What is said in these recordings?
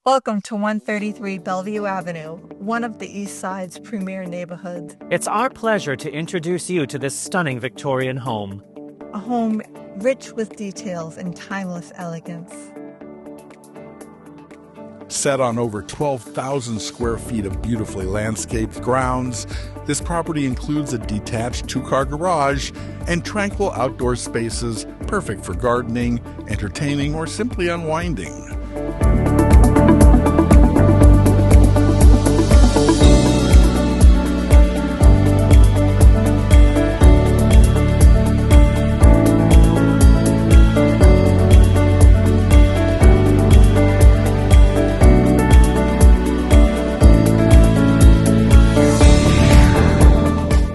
Welcome to 133 Bellevue Avenue, one of the East Side's premier neighborhoods. It's our pleasure to introduce you to this stunning Victorian home. A home rich with details and timeless elegance. Set on over 12,000 square feet of beautifully landscaped grounds, this property includes a detached two-car garage and tranquil outdoor spaces perfect for gardening, entertaining, or simply unwinding.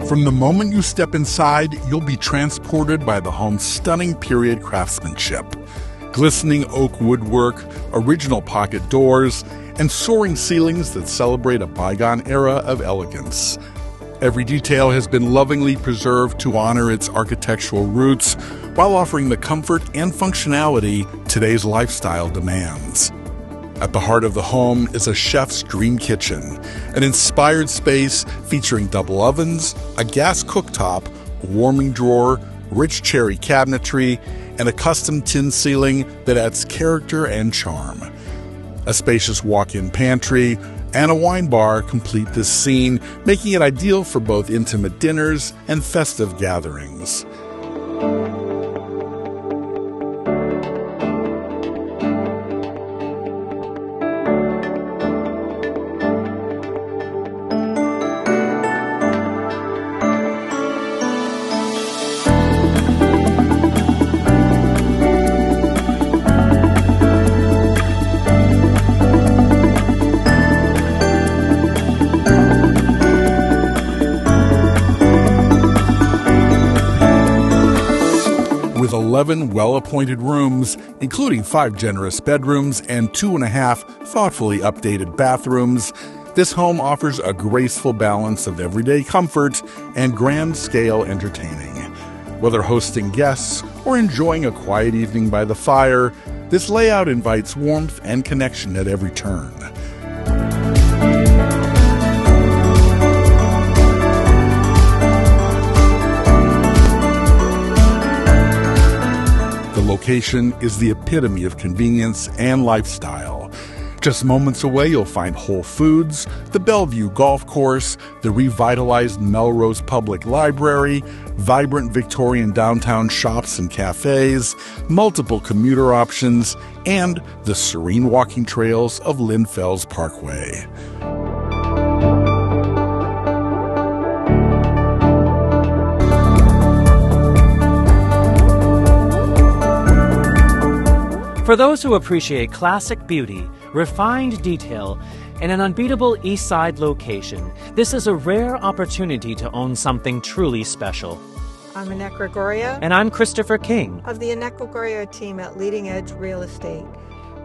From the moment you step inside, you'll be transported by the home's stunning period craftsmanship. Glistening oak woodwork, original pocket doors, and soaring ceilings that celebrate a bygone era of elegance. Every detail has been lovingly preserved to honor its architectural roots while offering the comfort and functionality today's lifestyle demands. At the heart of the home is a chef's dream kitchen, an inspired space featuring double ovens, a gas cooktop, a warming drawer, rich cherry cabinetry, and a custom tin ceiling that adds character and charm. A spacious walk-in pantry and a wine bar complete this scene, making it ideal for both intimate dinners and festive gatherings. With 11 well-appointed rooms, including 5 generous bedrooms and 2.5 thoughtfully updated bathrooms, this home offers a graceful balance of everyday comfort and grand-scale entertaining. Whether hosting guests or enjoying a quiet evening by the fire, this layout invites warmth and connection at every turn. The location is the epitome of convenience and lifestyle. Just moments away, you'll find Whole Foods, the Bellevue Golf Course, the revitalized Melrose Public Library, vibrant Victorian downtown shops and cafes, multiple commuter options, and the serene walking trails of Lynn Fells Parkway. For those who appreciate classic beauty, refined detail, and an unbeatable East Side location, this is a rare opportunity to own something truly special. I'm Annette Gregorio. And I'm Christopher King Of the Annette Gregorio team at Leading Edge Real Estate.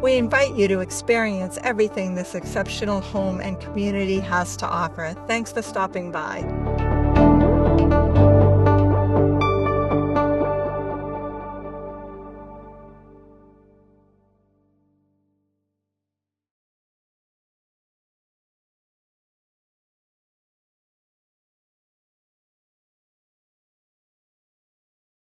We invite you to experience everything this exceptional home and community has to offer. Thanks for stopping by.